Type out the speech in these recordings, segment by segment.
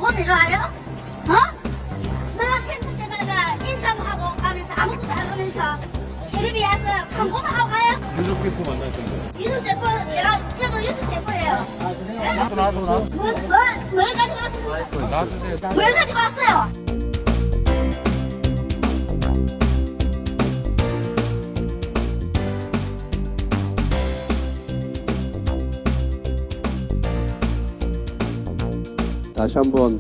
광고 내려와요? 어? 내가 캠프 때마다 인사하고 가면서 아무것도 안 하면서 텔레비 와서 광고만 하고 가요? 유족 대표 만날 건데. 유튜브 대표, 저도 유튜브 대표예요. 나도. 뭘 가지고 왔습니까? 놔주세요. 뭘 가지고 왔어요? 다시 한번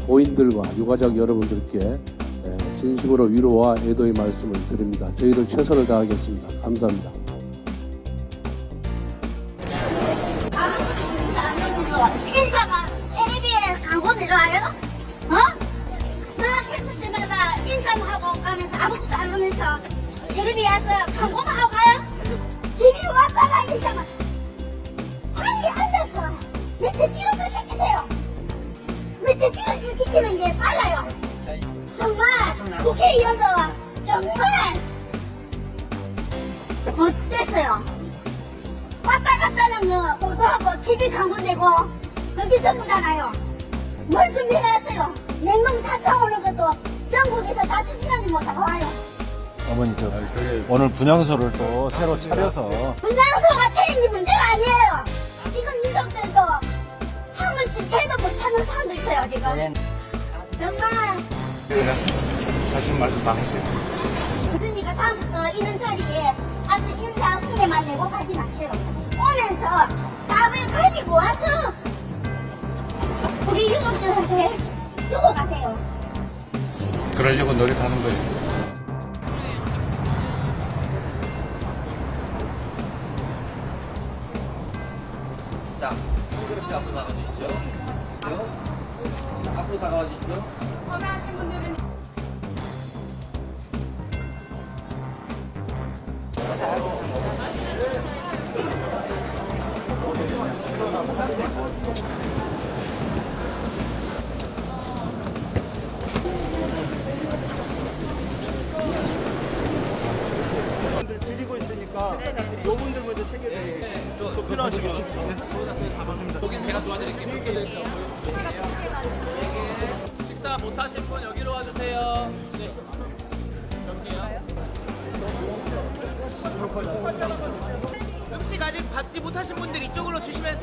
고인들과 유가족 여러분들께 진심으로 위로와 애도의 말씀을 드립니다. 저희들 최선을 다하겠습니다. 감사합니다. 인사가 텔레비에 광고 내려와요? 어? 내가 캠프 때마다 인사하고 가면서 아무것도 안 하면서 텔레비 와서 광고만 하고 가요? TV로 왔다가 인사만 자리에 앉아서 밑에 지원도 시키세요. 밑에 지원도 시키는 게 빨라요. 정말 국회의원도 정말 못됐어요. 왔다 갔다는 거 보도하고 TV 광고 내고 그게 전부잖아요. 뭘 준비해놨어요? 냉동 4차 오는 것도 전국에서 다 시간이 못 와요. 어머니 오늘 분향소를 또 새로 차려서 분장소가 차린 게 문제가 아니에요. 지금 민족들도 한 번씩 차이도 못 찾는 사람도 있어요 지금. 정말 다시 말씀 나누세요. 그러니까 다음부터 이런 자리에 아주 인사 흉내만 내고 가지 마세요. 오면서 답을 가지고 와서 우리 유족들한테 주고 가세요. 그러려고 노력하는 거예요. 자, 그렇게 앞으로 나가 주시죠. 앞으로 다가와 주시죠. 원하신 분들은 분들 지리고 있으니까 요분들 먼저 챙겨드리고 또 필요하시겠죠? 여긴 제가 도와드릴게요. 식사 못하신 분 여기로 와주세요. 네. 음식 아직 받지 못하신 분들 이쪽으로 주시면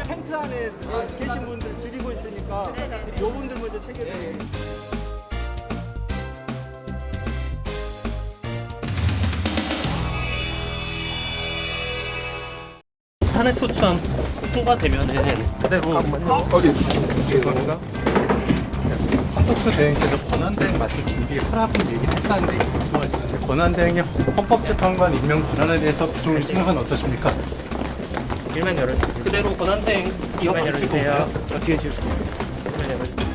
텐트 안에 계신 분들 지리고 있으니까 요분들 먼저 챙겨드리고 탄핵 소추안 통과되면은 그대로 죄송합니다. 헌법처 대행께서 권한대행 맞출 준비에 하라고 얘기했다는 데 있어가 있었는데 권한대행의 헌법재판관 임명 권한에 대해서 부정의 생각은 어떠십니까? 일면 열어주세요. 그대로 권한대행 이어가시고요. 뒤에 주세요. 일면 열어주세요.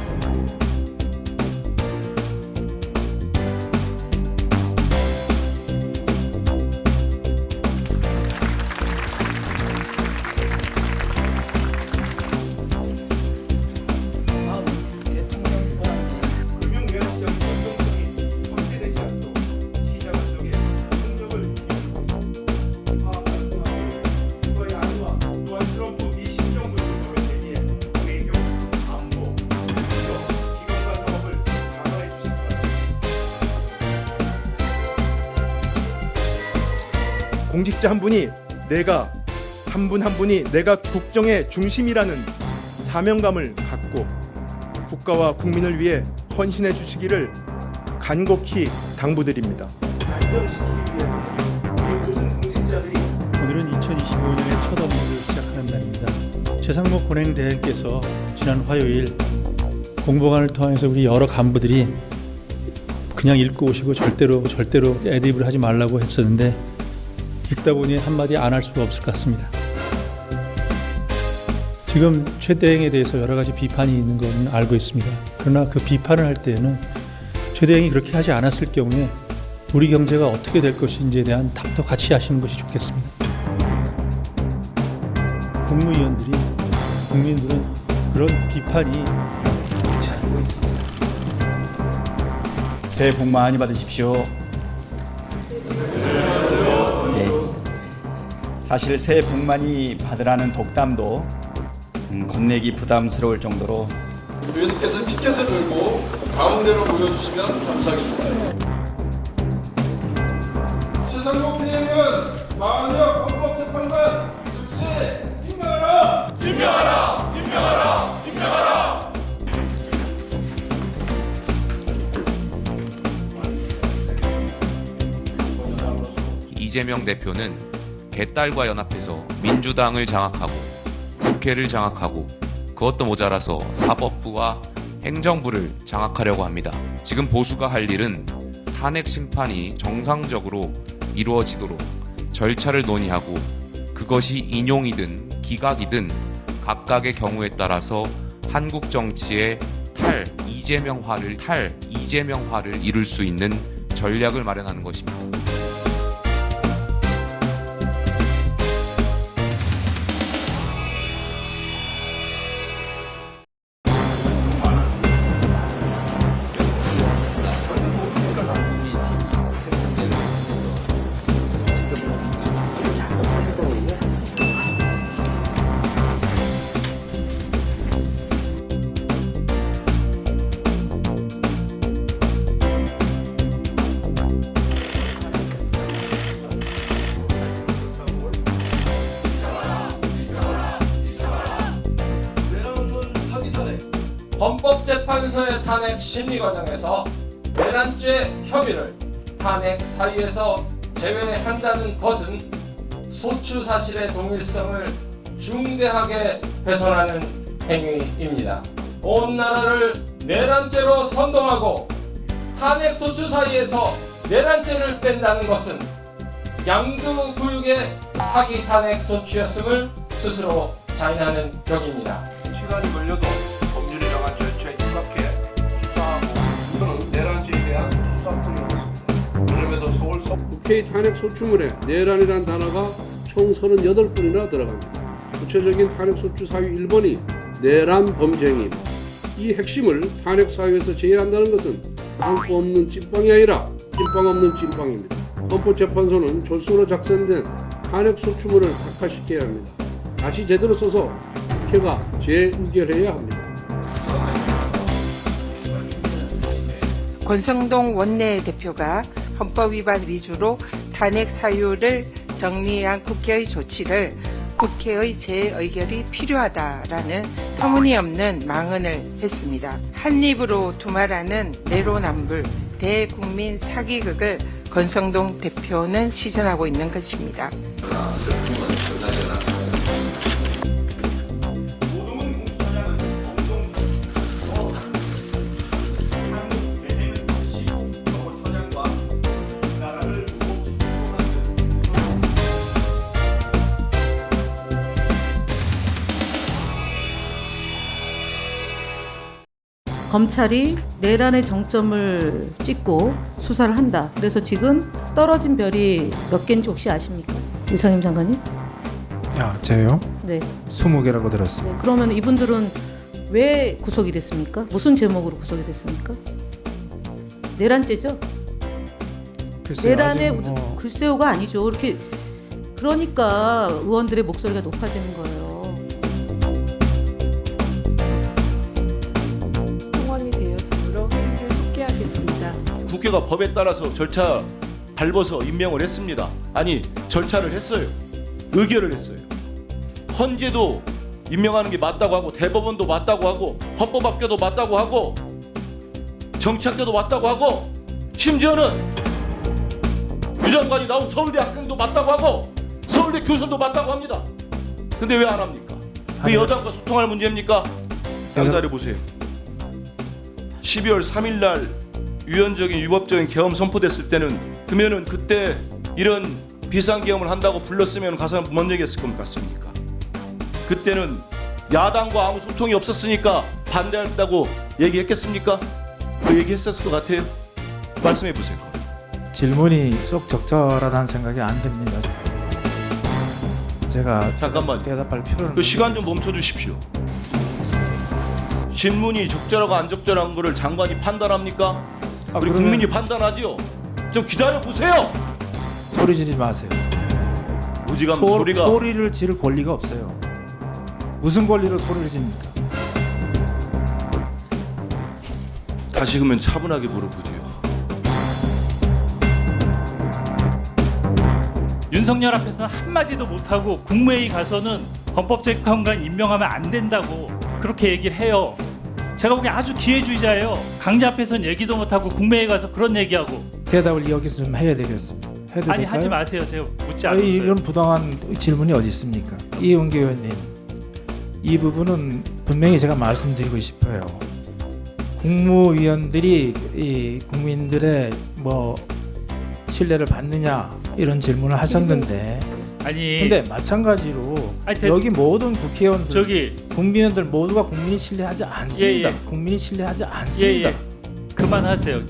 금융위원장 결정이 확대되지 않도록 시장 안정에 능력을 유지하고 있습니다. 이거의 안과 또한 트럼프 미 신정부 지도를 대비해 외교, 안보, 기업, 기관과 사업을 강화해 주실 바랍니다. 공직자 한 분이 한 분 한 분이 내가 국정의 중심이라는 사명감을 갖고 국가와 국민을 위해 헌신해 주시기를 간곡히 당부드립니다. 오늘은 2025년의 첫 업무를 시작하는 날입니다. 최상목 권행대행께서 지난 화요일 공보관을 통해서 우리 여러 간부들이 그냥 읽고 오시고 절대로 애드립을 하지 말라고 했었는데 읽다 보니 한마디 안 할 수가 없을 것 같습니다. 지금 최 대행에 대해서 여러 가지 비판이 있는 건 알고 있습니다. 그러나 그 비판을 할 때에는 최 대행이 그렇게 하지 않았을 경우에 우리 경제가 어떻게 될 것인지에 대한 답도 같이 하시는 것이 좋겠습니다. 국무위원들이, 국민들은 그런 비판이 잘하고 있습니다. 새해 복 많이 받으십시오. 네. 사실 새해 복 많이 받으라는 독담도 건네기 부담스러울 정도로 의원님께서 피켓을 들고 가운데로 모여주시면 감사하겠습니다. 최상목 대행은 마흔역 헌법재판관 즉시 임명하라! 임명하라! 임명하라! 임명하라! 이재명 대표는 개딸과 연합해서 민주당을 장악하고 국회를 장악하고 그것도 모자라서 사법부와 행정부를 장악하려고 합니다. 지금 보수가 할 일은 탄핵 심판이 정상적으로 이루어지도록 절차를 논의하고 그것이 인용이든 기각이든 각각의 경우에 따라서 한국 정치의 이재명화를 이룰 수 있는 전략을 마련하는 것입니다. 헌법재판소의 탄핵 심리 과정에서 내란죄 혐의를 탄핵 사유에서 제외한다는 것은 소추 사실의 동일성을 중대하게 훼손하는 행위입니다. 온 나라를 내란죄로 선동하고 탄핵 소추 사이에서 내란죄를 뺀다는 것은 양두구육의 사기 탄핵 소추였음을 스스로 자인하는 격입니다. 시간이 걸려도 법률이 정한 절차에 입각해 수사하고 이거는 내란죄에 대한 수사권이었습니다. 그럼에도 서울 국회의 탄핵 소추문에 내란이라는 단어가 총 38건이나 들어갑니다. 구체적인 탄핵 소추 사유 1번이 내란 범죄 행위입니다. 이 핵심을 탄핵 사유에서 제외한다는 것은 안고 없는 찐빵이 아니라 찐빵 없는 찐빵입니다. 헌법재판소는 졸속으로 작성된 탄핵 소추문을 각하시켜야 합니다. 다시 제대로 써서 국회가 재의결해야 합니다. 권성동 원내대표가 헌법 위반 위주로 탄핵 사유를 정리한 국회의 조치를 국회의 재의결이 필요하다라는 터무니없는 망언을 했습니다. 한 입으로 두말하는 내로남불 대국민 사기극을 권성동 대표는 시전하고 있는 것입니다. 검찰이 내란의 정점을 찍고 수사를 한다. 그래서 지금 떨어진 별이 몇 개인지 혹시 아십니까? 이상임 장관님? 저요? 네. 20개라고 들었습니다. 네. 그러면 이분들은 왜 구속이 됐습니까? 무슨 제목으로 구속이 됐습니까? 내란죄죠? 내란의 글쎄요가 아니죠. 이렇게 그러니까 의원들의 목소리가 높아지는 거예요. 국회가 법에 따라서 절차 밟아서 임명을 했습니다. 아니 절차를 했어요. 의결을 했어요. 헌재도 임명하는 게 맞다고 하고 대법원도 맞다고 하고 헌법학교도 맞다고 하고 정치학자도 맞다고 하고 심지어는 유장관이 나온 서울대 학생도 맞다고 하고 서울대 교수도 맞다고 합니다. 근데 왜 안 합니까? 그 여당과 소통할 문제입니까? 양자를 보세요. 12월 3일 날 유연적인 위법적인 계엄 선포됐을 때는 그러면은 그때 이런 비상계엄을 한다고 불렀으면 가서 뭔 얘기했을 것 같습니까? 그때는 야당과 아무 소통이 없었으니까 반대한다고 얘기했겠습니까? 그 얘기했었을 것 같아요. 말씀해 보세요. 질문이 쏙 적절하다는 생각이 안 듭니다. 제가 잠깐만 대답할 필요는 그 시간 좀 멈춰 주십시오. 질문이 적절하고 안 적절한 거를 장관이 판단합니까? 우리 국민이 판단하지요. 좀 기다려 보세요. 소리 지르지 마세요. 무지감 소리가 소리를 지를 권리가 없어요. 무슨 권리로 소리를 지릅니까? 다시금은 차분하게 물어보지요. 윤석열 앞에서는 한마디도 못하고 국무회의 가서는 헌법재판관 임명하면 안 된다고 그렇게 얘기를 해요. 제가 보기엔 아주 기회주의자예요. 강제 앞에서는 얘기도 못하고 국무회의 가서 그런 얘기하고. 대답을 여기서 좀 해야 되겠습니다. 해도 아니 될까요? 하지 마세요. 제가 묻지 않았어요. 이런 부당한 질문이 어디 있습니까? 이은기 의원님, 이 부분은 분명히 제가 말씀드리고 싶어요. 국무위원들이 이 국민들의 뭐 신뢰를 받느냐 이런 질문을 하셨는데, 아니 근데 마찬가지로 여기 모든 국회의원들, 국민들 모두가 국민이 신뢰하지 않습니다. 국민이 신뢰하지 않습니다. 그만하세요.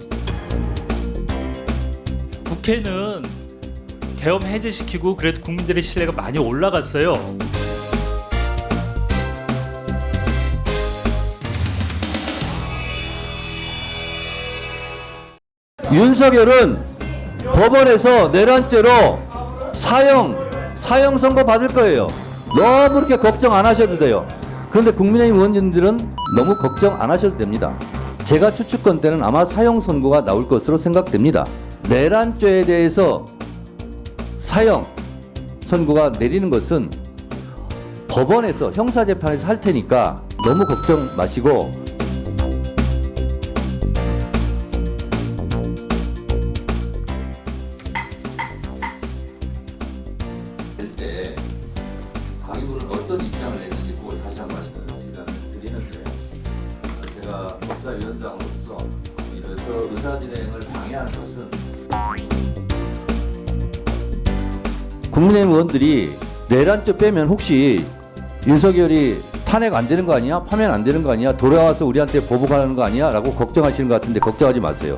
국회는 계엄 해제시키고 그래도 국민들의 신뢰가 많이 올라갔어요. 윤석열은 법원에서 내란죄로 사형 선고 받을 거예요. 너무 그렇게 걱정 안 하셔도 돼요. 그런데 국민의힘 의원님들은 너무 걱정 안 하셔도 됩니다. 제가 추측건 때는 아마 사형 선고가 나올 것으로 생각됩니다. 내란죄에 대해서 사형 선고가 내리는 것은 법원에서 형사재판에서 할 테니까 너무 걱정 마시고, 때 강의부는 어떤 입장을 냈는지 그걸 다시 한 말씀 드리는데, 제가 법사위원장으로서 이런 의사진행을 방해하는 것은 국민의힘 의원들이 내란죄 빼면 혹시 윤석열이 탄핵 안 되는 거 아니야? 파면 안 되는 거 아니야? 돌아와서 우리한테 보복하는 거 아니야? 라고 걱정하시는 것 같은데 걱정하지 마세요.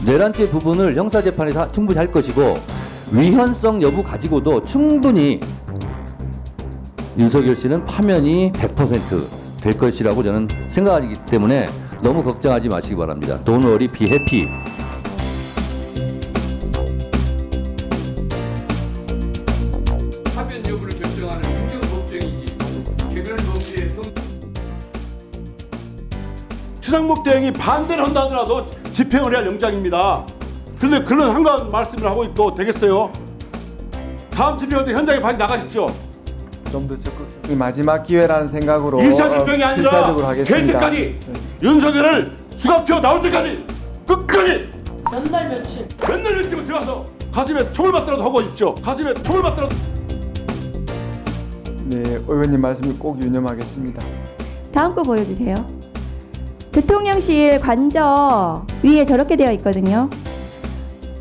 내란죄 부분을 형사재판에서 충분히 할 것이고, 위헌성 여부 가지고도 충분히 윤석열 씨는 파면이 100% 될 것이라고 저는 생각하기 때문에 너무 걱정하지 마시기 바랍니다. Don't worry, be happy. 파면 여부를 결정하는 행정법정이지 개별범죄의 최상목 대행이 반대를 한다 하더라도 집행을 해야 할 영장입니다. 그런데 그런 한가한 말씀을 하고 또 되겠어요? 다음 집행할 때 현장에 빨리 나가십시오. 좀 더 적극. 이 마지막 기회라는 생각으로 1차 집행이 아니라 필사적으로 하겠습니다. 될 때까지 윤석열을 수갑표 나올 때까지 끝까지 몇날 며칠 들어가서 가슴에 총을 맞더라도 하고 있죠. 가슴에 총을 맞더라도. 네, 의원님 말씀을 꼭 유념하겠습니다. 다음 거 보여주세요. 대통령실 관저 위에 저렇게 되어 있거든요.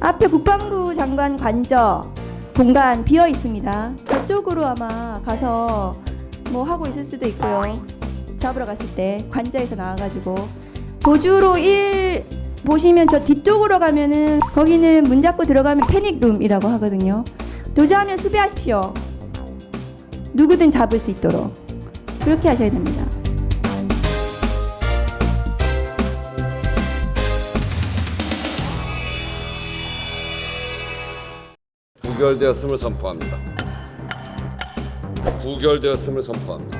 앞에 국방부 장관 관저 공간 비어 있습니다. 저쪽으로 아마 가서 뭐 하고 있을 수도 있고요. 잡으러 갔을 때 관저에서 나와가지고 도주로 보시면 저 뒤쪽으로 가면은 거기는 문 닫고 들어가면 패닉룸이라고 하거든요. 도주하면 수배하십시오. 누구든 잡을 수 있도록 그렇게 하셔야 됩니다. 부결되었음을 선포합니다. 부결되었음을 선포합니다.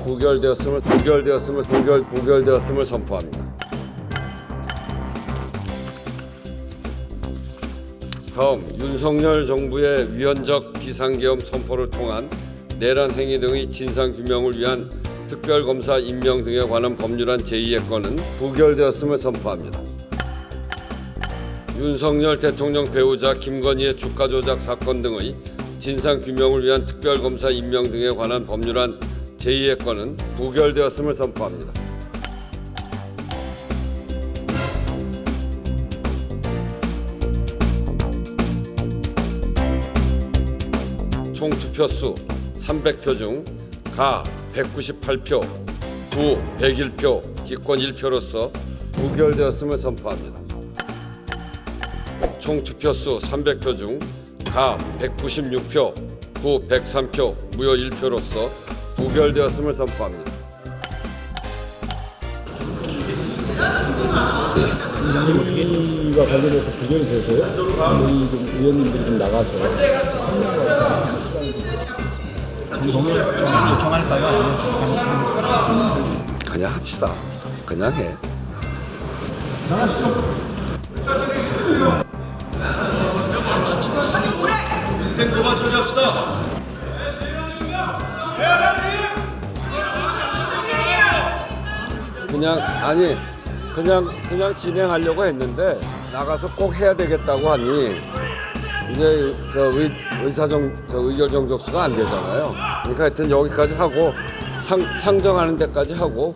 부결되었음을 선포합니다. 다음 윤석열 정부의 위헌적 비상계엄 선포를 통한 내란 행위 등의 진상 규명을 위한 특별검사 임명 등에 관한 법률안 제2의 건은 부결되었음을 선포합니다. 윤석열 대통령 배우자 김건희의 주가 조작 사건 등의 진상 규명을 위한 특별검사 임명 등에 관한 법률안 제2의 건은 부결되었음을 선포합니다. 총 투표수 300표 중 가 198표, 부 101표, 기권 1표로서 부결되었음을 선포합니다. 총 투표수 300표 중 가 196표, 부 103표, 무효 1표로서 부결되었음을 선포합니다. 이와 관련해서 부결이 돼서요. 우리 좀 의원님들이 좀 나가서 요청할까요? 아니면 그냥 합시다. 그냥 해. 인생 그만 처리합시다. 그냥 진행하려고 했는데 나가서 꼭 해야 되겠다고 하니 이제 의결 정족수가 안 되잖아요. 그러니까 하여튼 여기까지 하고 상정하는 데까지 하고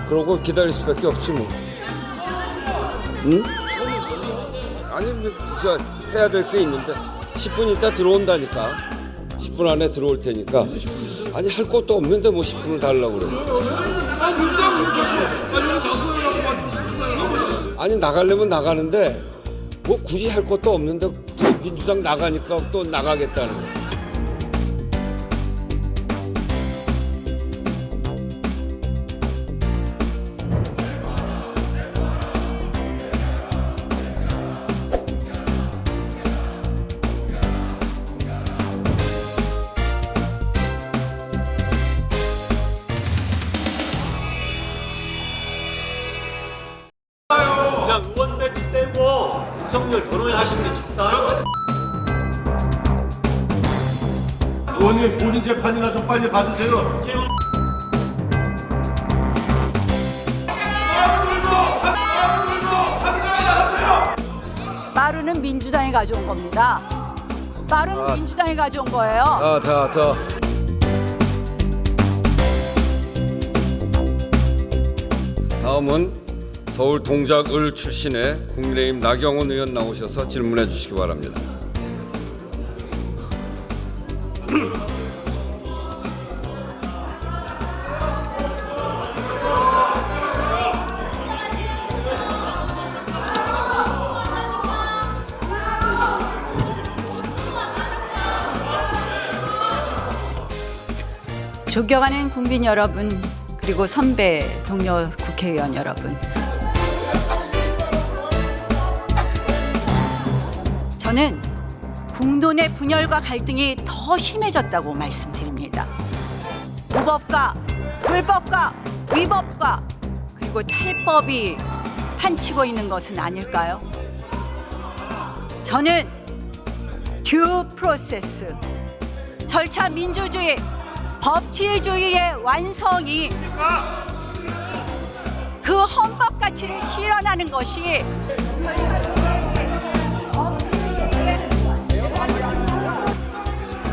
그러고 기다릴 수밖에 없지 뭐. 응? 아니 저 해야 될 게 있는데 10분 있다 들어온다니까. 10분 안에 들어올 테니까. 아니 할 것도 없는데 뭐 10분을 달라고 그래. 아니 나가려면 나가는데 뭐 굳이 할 것도 없는데 민주당 나가니까 또 나가겠다는 거야. 그냥 의원 배지 떼고 윤석열 결혼하시는 게 좋다. 의원님 본인 재판이나 좀 빨리 받으세요. 마루는 민주당이 가져온 겁니다. 마루는 민주당이 가져온 거예요. 다음은 서울 동작을 출신의 국민의힘 나경원 의원 나오셔서 질문해 주시기 바랍니다. 존경하는 국민 여러분, 그리고 선배 동료 국회의원 여러분, 저는 국론의 분열과 갈등이 더 심해졌다고 말씀드립니다. 무법과 불법과 위법과 그리고 탈법이 판치고 있는 것은 아닐까요? 저는 듀 프로세스, 절차 민주주의, 법치주의의 완성이 그 헌법 가치를 실현하는 것이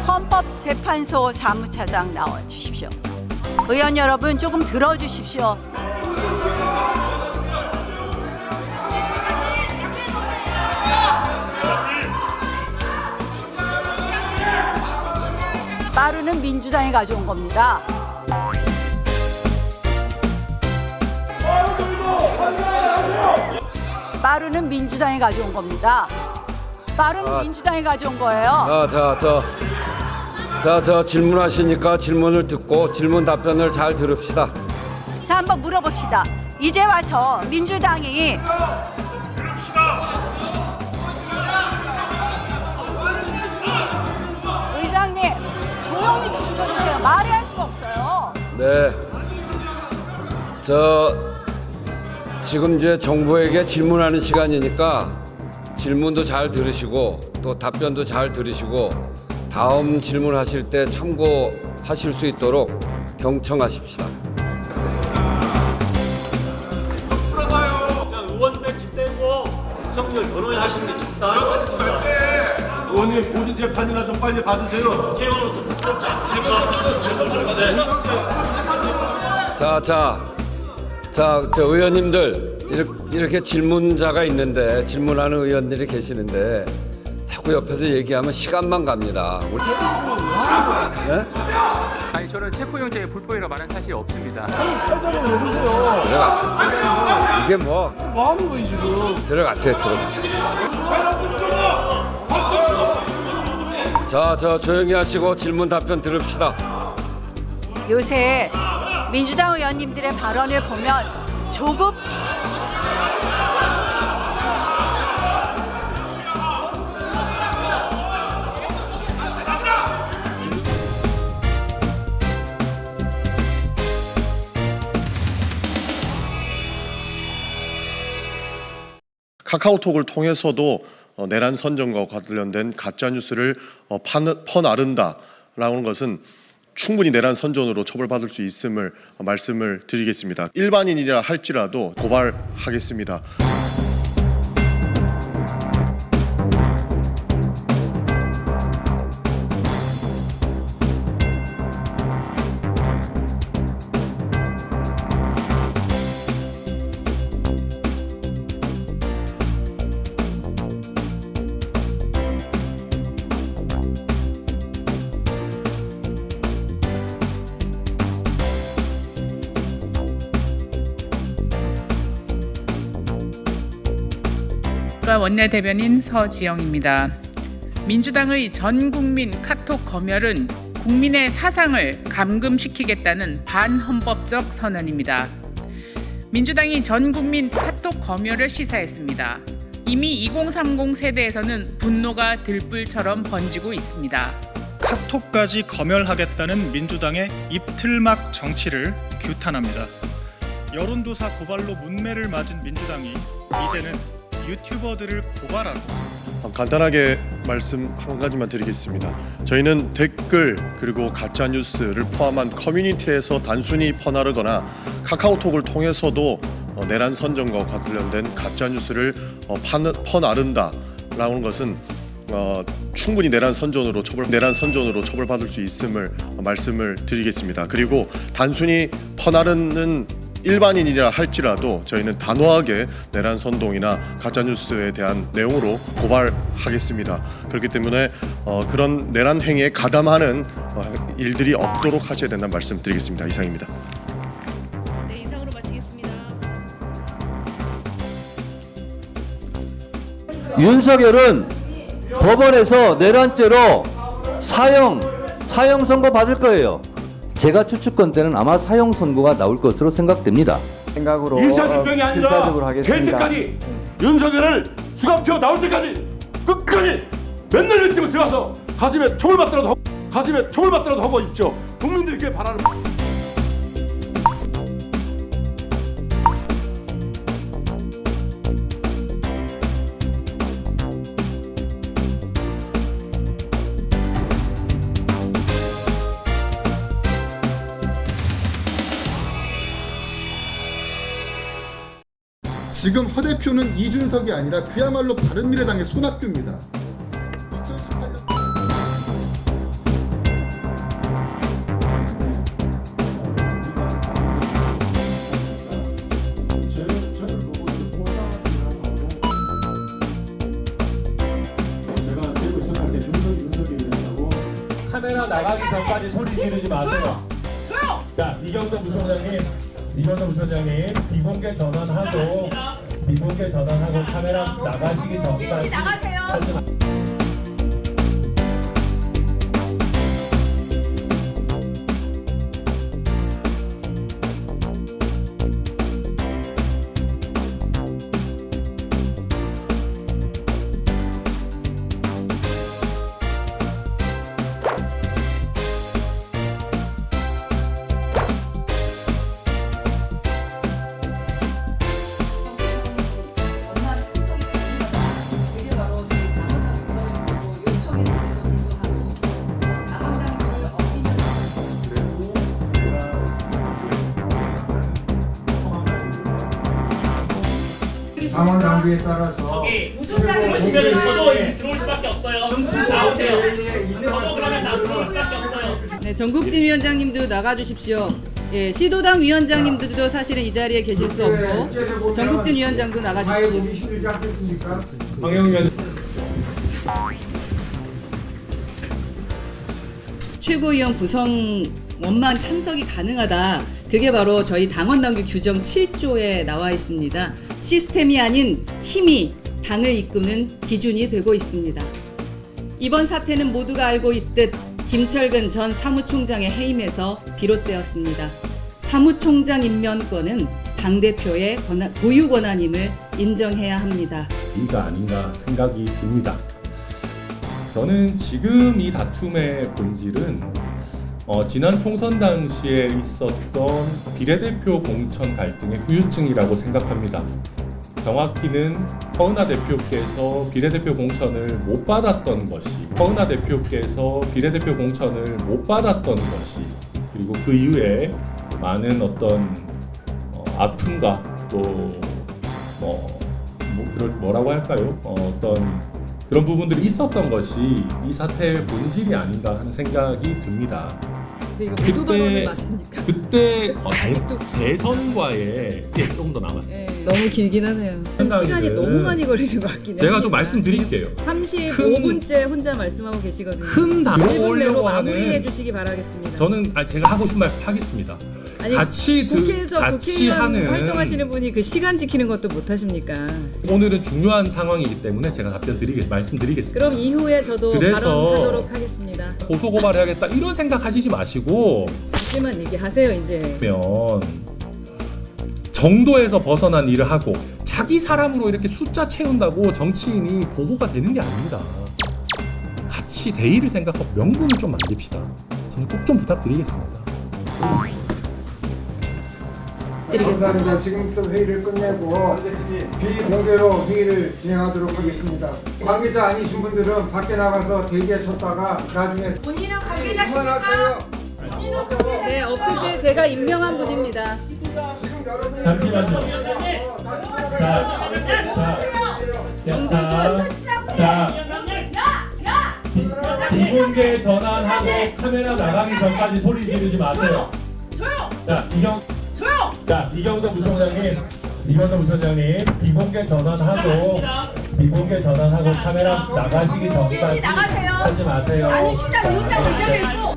헌법재판소 사무차장 나와 주십시오. 의원 여러분 조금 들어주십시오. 마루는 민주당이 가져온 겁니다. 마루는 민주당이 가져온 겁니다. 마루는 민주당이 가져온 거예요. 자, 질문하시니까 질문을 듣고 질문 답변을 잘 들읍시다. 자, 한번 물어봅시다. 이제 와서 민주당이 의장님 조용히 좀 시켜주세요. 말이 할 수가 없어요. 네. 지금 이제 정부에게 질문하는 시간이니까 질문도 잘 들으시고 또 답변도 잘 들으시고 다음 질문하실 때 참고하실 수 있도록 경청하십시다. 그냥 의원 배지 떼고 윤석열 결혼하시는 게 좋다. 의원님 본인 재판이나 좀 빨리 받으세요. 국회의원으로서 부끄럽지 않습니까? 자, 의원님들 이렇게 질문자가 있는데 질문하는 의원들이 계시는데 자꾸 옆에서 얘기하면 시간만 갑니다. 네? 아니 저는 체포영장에 불포이라고 말한 사실이 없습니다. 들어갔어요. 이게 뭐 하는 거예요 지금? 들어갔어요. 자, 조용히 하시고 질문 답변 들읍시다. 요새 민주당 의원님들의 발언을 보면 조급 카카오톡을 통해서도 내란 선전과 관련된 가짜 뉴스를 퍼나른다라는 것은 충분히 내란 선전으로 처벌받을 수 있음을 말씀을 드리겠습니다. 일반인이라 할지라도 고발하겠습니다. 원내대변인 서지영입니다. 민주당의 전국민 카톡 검열은 국민의 사상을 감금시키겠다는 반헌법적 선언입니다. 민주당이 전국민 카톡 검열을 시사했습니다. 이미 2030 세대에서는 분노가 들불처럼 번지고 있습니다. 카톡까지 검열하겠다는 민주당의 입틀막 정치를 규탄합니다. 여론조사 고발로 문매를 맞은 민주당이 이제는 유튜버들을 고발하고. 간단하게 말씀 한 가지만 드리겠습니다. 저희는 댓글 그리고 가짜 뉴스를 포함한 커뮤니티에서 단순히 퍼나르거나 카카오톡을 통해서도 내란 선전과 관련된 가짜 뉴스를 퍼나른다라는 것은 충분히 내란 선전으로 처벌받을 수 있음을 말씀을 드리겠습니다. 그리고 단순히 퍼나르는 일반인이라 할지라도 저희는 단호하게 내란 선동이나 가짜 뉴스에 대한 내용으로 고발하겠습니다. 그렇기 때문에 그런 내란 행위에 가담하는 일들이 없도록 하셔야 된다는 말씀드리겠습니다. 이상입니다. 네, 이상으로 마치겠습니다. 윤석열은 법원에서 내란죄로 사형 선고 받을 거예요. 제가 추측건 때는 아마 사형 선고가 나올 것으로 생각됩니다. 생각으로 1차 집행이 아니라 필사적으로 하겠습니다. 개인까지 윤석열을 수감표 나올 때까지 끝까지 맨날 일찍 들어가서 가슴에 총을 받더라도 하고 있죠. 국민들께 바라는. 지금 허 대표는 이준석이 아니라 그야말로 바른미래당의 손학규입니다. 2018년 카메라 나가기 전까지 소리 지르지 마세요. 자, 이경도 부총장님, 비공개 전환하고 카메라 나가시기 전까지 나가세요. 상원 당규에 따라서 무슨 말 보시면 저도 들어올 수밖에 없어요. 나오세요. 저도 그러면 나 들어올 수밖에 없어요. 네, 전국진 위원장님도 나가주십시오. 예, 시도당 위원장님들도 사실은 이 자리에 계실 수 없고 전국진 위원장도 나가주십시오. 최고위원 구성원만 참석이 가능하다. 그게 바로 저희 당원당규 규정 7조에 나와 있습니다. 시스템이 아닌 힘이 당을 이끄는 기준이 되고 있습니다. 이번 사태는 모두가 알고 있듯 김철근 전 사무총장의 해임에서 비롯되었습니다. 사무총장 임명권은 당대표의 고유 권한임을 인정해야 합니다. 이가 아닌가 생각이 듭니다. 저는 지금 이 다툼의 본질은 지난 총선 당시에 있었던 비례대표 공천 갈등의 후유증이라고 생각합니다. 정확히는 허은하 대표께서 비례대표 공천을 못 받았던 것이, 허은하 대표께서 비례대표 공천을 못 받았던 것이, 그리고 그 이후에 많은 어떤 아픔과 또 뭐라고 할까요? 어떤 그런 부분들이 있었던 것이 이 사태의 본질이 아닌가 하는 생각이 듭니다. 이거 모두 발언은 맞습니까? 그때 대선과의 조금 더 남았어요. 네, 너무 길긴 하네요. 시간이 너무 많이 걸리는 것 같긴 해요. 제가 좀 말씀드릴게요. 35분째 혼자 말씀하고 계시거든요. 큰 당 1분 내로 하는 마무리해 주시기 바라겠습니다. 저는 제가 하고 싶은 말씀 하겠습니다. 아니, 국회에서 국회의원 활동하시는 분이 그 시간 지키는 것도 못 하십니까? 오늘은 중요한 상황이기 때문에 제가 말씀드리겠습니다. 그럼 이후에 저도 그래서 발언하도록 하겠습니다. 고소고발해야겠다 이런 생각 하시지 마시고 사실만 얘기하세요 이제. 정도에서 벗어난 일을 하고 자기 사람으로 이렇게 숫자 채운다고 정치인이 보호가 되는 게 아닙니다. 같이 대의를 생각하고 명분을 좀 만듭시다. 저는 꼭 좀 부탁드리겠습니다. 감사합니다. 지금부터 회의를 끝내고 비공개로 회의를 진행하도록 하겠습니다. 관계자 아니신 분들은 밖에 나가서 대기에 섰다가 나중에 본인은 관계자십니까? 네, 엊그제 제가 임명한 분입니다. 잠시만요. 비공개 전환하고 카메라 나가기 전까지 소리 지르지 마세요. 이경석 부총장님, 비공개 전환하고 카메라 나가시기 전까지 하지 마세요. 아니 시장 위원장 의견을 읽고.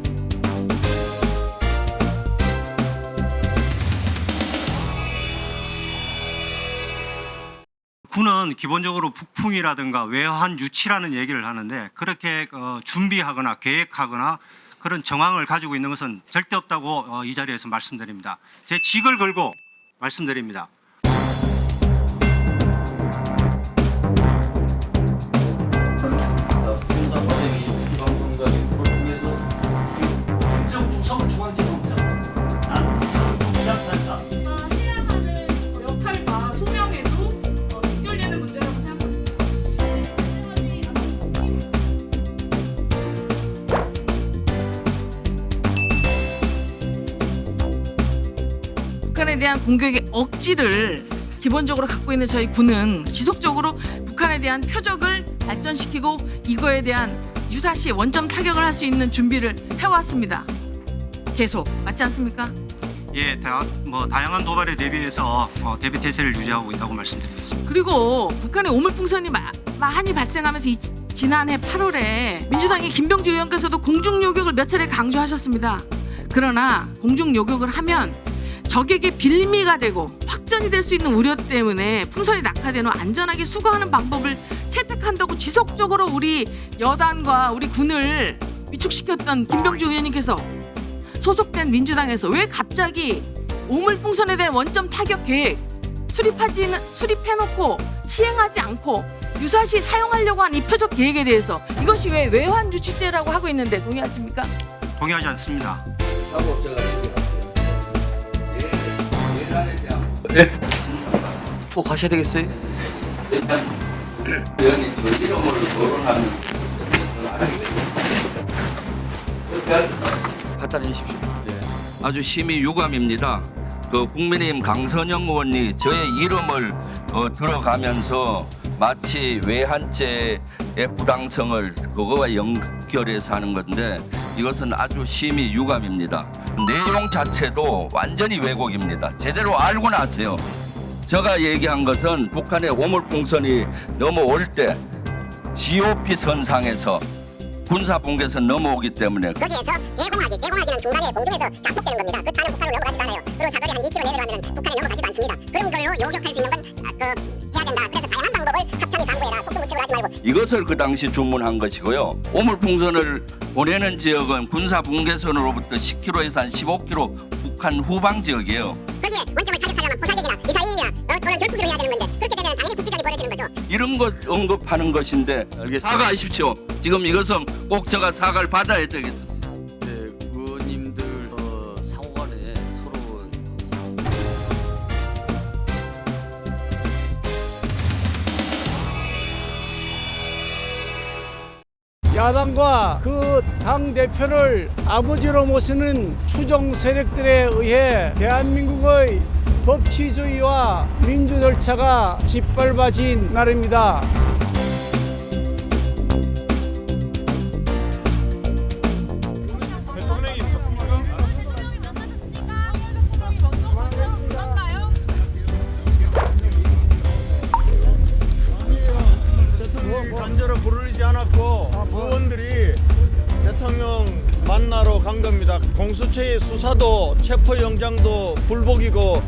군은 기본적으로 북풍이라든가 외환 유치라는 얘기를 하는데 그렇게 준비하거나 계획하거나 그런 정황을 가지고 있는 것은 절대 없다고 이 자리에서 말씀드립니다. 제 직을 걸고 말씀드립니다. 역할과 소명에도 연결되는 문제라고 생각합니다. 북한에 대한 공격의 억지를 기본적으로 갖고 있는 저희 군은 지속적으로 북한에 대한 표적을 발전시키고 이거에 대한 유사시 원점 타격을 할 수 있는 준비를 해왔습니다. 계속 맞지 않습니까? 예, 다양한 도발에 대비해서 대비 태세를 유지하고 있다고 말씀드리겠습니다. 그리고 북한의 오물풍선이 많이 발생하면서 지난해 8월에 민주당의 김병주 의원께서도 공중요격을 몇 차례 강조하셨습니다. 그러나 공중요격을 하면 적에게 빌미가 되고 확전이 될 수 있는 우려 때문에 풍선이 낙하된 후 안전하게 수거하는 방법을 채택한다고 지속적으로 우리 여단과 우리 군을 위축시켰던 김병주 의원님께서 소속된 민주당에서 왜 갑자기 오물풍선에 대한 원점 타격 계획 수립해놓고 시행하지 않고 유사시 사용하려고 한 이 표적 계획에 대해서 이것이 왜 외환 유치죄라고 하고 있는데 동의하십니까? 동의하지 않습니다. 꼭 가셔야 되겠어요? 의원이 저 이름으로 거론하는 갖다 내주십시오. 아주 심히 유감입니다. 그 국민의힘 강선영 의원이 저의 이름을 들어가면서 마치 외환죄의 부당성을 그거와 연결해서 하는 건데 이것은 아주 심히 유감입니다. 내용 자체도 완전히 왜곡입니다. 제대로 알고 나세요. 제가 얘기한 것은 북한의 오물풍선이 넘어올 때 GOP 선상에서 군사분계선 넘어오기 때문에 거기에서 대공하기는 중간에 공중에서 자폭되는 겁니다. 그 탄은 북한으로 넘어가지도 않아요. 그리고 사거리 한 2km 내려가면 북한에 넘어가지도 않습니다. 그런 걸로 요격할 수 있는 건 해야 된다. 그래서 다양한 방법을 합참이 강구해라. 속수무책을 하지 말고. 이것을 그 당시 주문한 것이고요. 오물풍선을 보내는 지역은 군사분계선으로부터 10km에서 한 15km 북한 후방 지역이에요. 거기에 원점을 타격하려면 포사격이나 미사일이나 또는 전투기로 해야 되는 건데 그렇게 되면 당연히 국지전이 벌어지는 거죠. 이런 것 언급하는 것인데 사과하십시오. 지금 이것은 꼭 제가 사과를 받아야 되겠습니다. 네, 의원님들 상호간에 서로 야당과 그 당 대표를 아버지로 모시는 추종 세력들에 의해 대한민국의 법치주의와 민주 절차가 짓밟아진 날입니다. 감자로 부르지 않았고 의원들이 대통령 만나러 간 겁니다. 공수처의 수사도 체포영장도 불복이고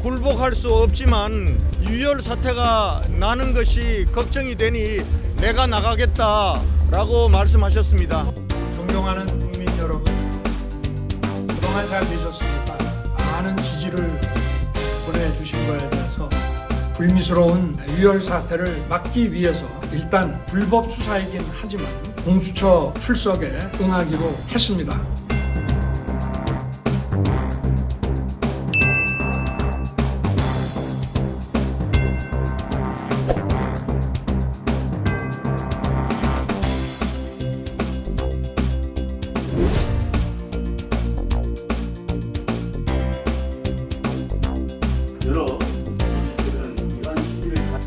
굴복할 수 없지만 유혈 사태가 나는 것이 걱정이 되니 내가 나가겠다라고 말씀하셨습니다. 존경하는 국민 여러분, 그동안 잘 되셨습니까? 많은 지지를 보내주신 거에 대해서 불미스러운 유혈 사태를 막기 위해서 일단 불법 수사이긴 하지만 공수처 출석에 응하기로 했습니다.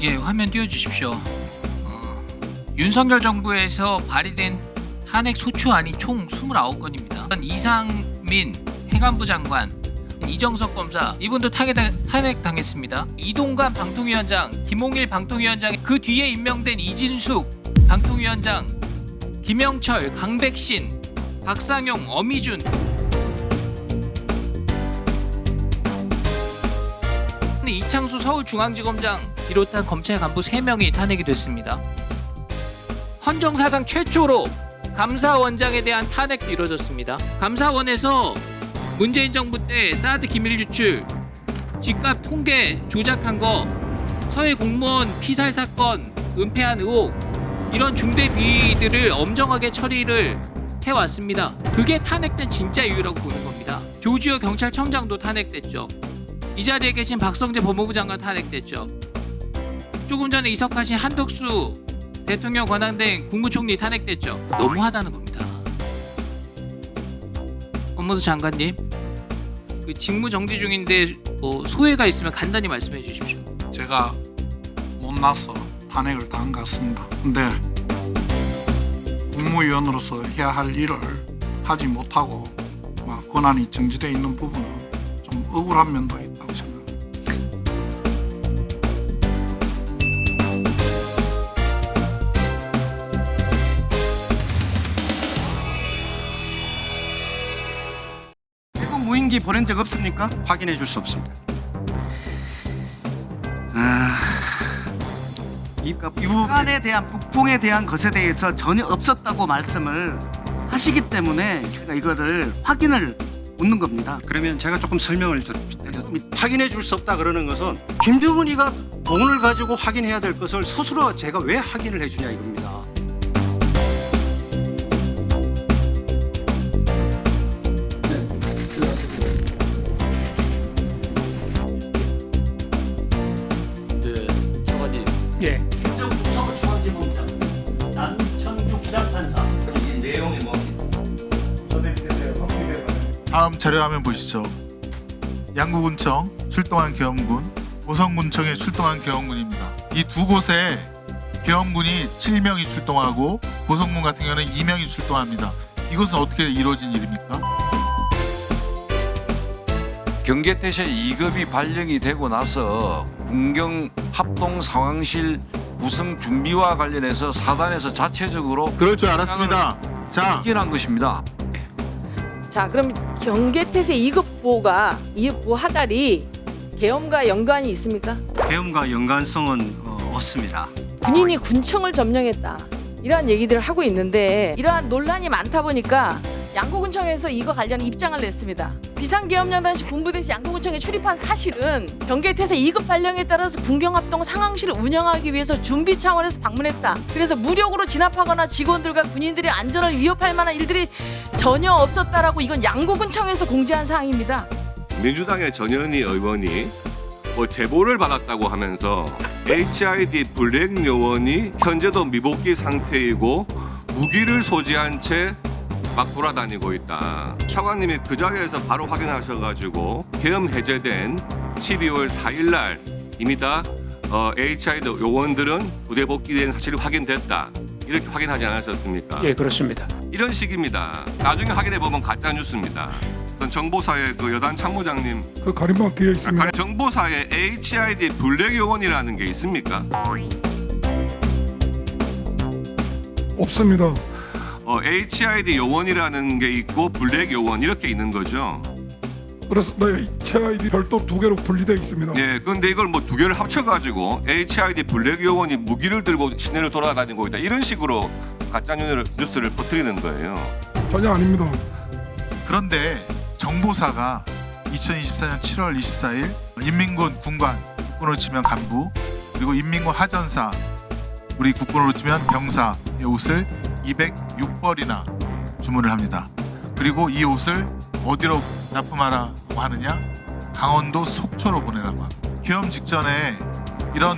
예, 화면 띄워주십시오. 윤석열 정부에서 발의된 탄핵 소추안이 총 29건입니다. 이상민 행안부 장관, 이정석 검사 이분도 탄핵당했습니다. 이동관 방통위원장, 김홍일 방통위원장, 그 뒤에 임명된 이진숙 방통위원장, 김영철, 강백신, 박상용, 어미준, 이창수 서울중앙지검장 비롯한 검찰 간부 3명이 탄핵이 됐습니다. 헌정사상 최초로 감사원장에 대한 탄핵도 이루어졌습니다. 감사원에서 문재인 정부 때 사드 기밀 유출, 집값 통계 조작한 거, 서해 공무원 피살 사건, 은폐한 의혹, 이런 중대 비위들을 엄정하게 처리를 해왔습니다. 그게 탄핵된 진짜 이유라고 보는 겁니다. 조지호 경찰청장도 탄핵됐죠. 이 자리에 계신 박성재 법무부 장관 탄핵됐죠. 조금 전에 이석하신 한덕수 대통령 권한대행 국무총리 탄핵됐죠. 너무하다는 겁니다. 법무부 장관님, 그 직무 정지 중인데 소회가 있으면 간단히 말씀해 주십시오. 제가 못나서 탄핵을 당한 것 같습니다. 근데 국무위원으로서 해야 할 일을 하지 못하고 권한이 정지되어 있는 부분은 좀 억울한 면도 있다고 생각합니다. 해군 무인기 보낸 적 없습니까? 확인해 줄 수 없습니다. 이 북한에 대한 북풍에 대한 것에 대해서 전혀 없었다고 말씀을 하시기 때문에 제가 이거를 확인을 묻는 겁니다. 그러면 제가 조금 설명을 드리겠습니다. 확인해 줄 수 없다 그러는 것은 김정은이가 돈을 가지고 확인해야 될 것을 스스로 제가 왜 확인을 해주냐 이겁니다. 예. 행정부 서울중앙지검장 남천주 부장판사. 이 내용이 뭡니까? 다음 자료화면 보시죠. 양구군청 출동한 계엄군, 고성군청에 출동한 계엄군입니다. 이 두 곳에 계엄군이 7명이 출동하고 고성군 같은 경우는 2명이 출동합니다. 이것은 어떻게 이루어진 일입니까? 경계태세 2급이 발령이 되고 나서 군경 합동 상황실 구성 준비와 관련해서 사단에서 자체적으로 그럴 줄 알았습니다. 자, 확인한 것입니다. 자, 그럼 경계태세 2급 보호가 2급 보호 하달이 계엄과 연관이 있습니까? 계엄과 연관성은 없습니다. 군인이 군청을 점령했다, 이러한 얘기들을 하고 있는데 이러한 논란이 많다 보니까 양구군청에서 이거 관련 입장을 냈습니다. 비상계엄령 당시 군부대시 양구군청에 출입한 사실은 경계태세 2급 발령에 따라서 군경합동 상황실을 운영하기 위해서 준비 차원에서 방문했다. 그래서 무력으로 진압하거나 직원들과 군인들의 안전을 위협할 만한 일들이 전혀 없었다라고 이건 양구군청에서 공지한 사항입니다. 민주당의 전현희 의원이 제보를 받았다고 하면서 HID 블랙 요원이 현재도 미복귀 상태이고 무기를 소지한 채 막 돌아다니고 있다. 차관님이 그 자리에서 바로 확인하셔가지고 계엄 해제된 12월 4일 날 이미 다 HID 요원들은 부대 복귀된 사실이 확인됐다. 이렇게 확인하지 않으셨습니까? 예, 그렇습니다. 이런 식입니다. 나중에 확인해 보면 가짜 뉴스입니다. 정보사의 그 여단 참모장님, 그 가림막 뒤에 있습니다. 정보사에 HID 블랙 요원이라는 게 있습니까? 없습니다. HID 요원이라는 게 있고 블랙 요원 이렇게 있는 거죠. 그래서 HID 별도 두 개로 분리되어 있습니다. 예, 그런데 이걸 뭐 두 개를 합쳐가지고 HID 블랙 요원이 무기를 들고 시내를 돌아다니고 있다 이런 식으로 가짜 뉴스를 퍼뜨리는 거예요. 전혀 아닙니다. 그런데 정보사가 2024년 7월 24일 인민군 군관, 국군으로 치면 간부, 그리고 인민군 하전사, 우리 국군으로 치면 병사의 옷을 206벌이나 주문을 합니다. 그리고 이 옷을 어디로 납품하라고 하느냐? 강원도 속초로 보내라고 합니다. 계엄 직전에 이런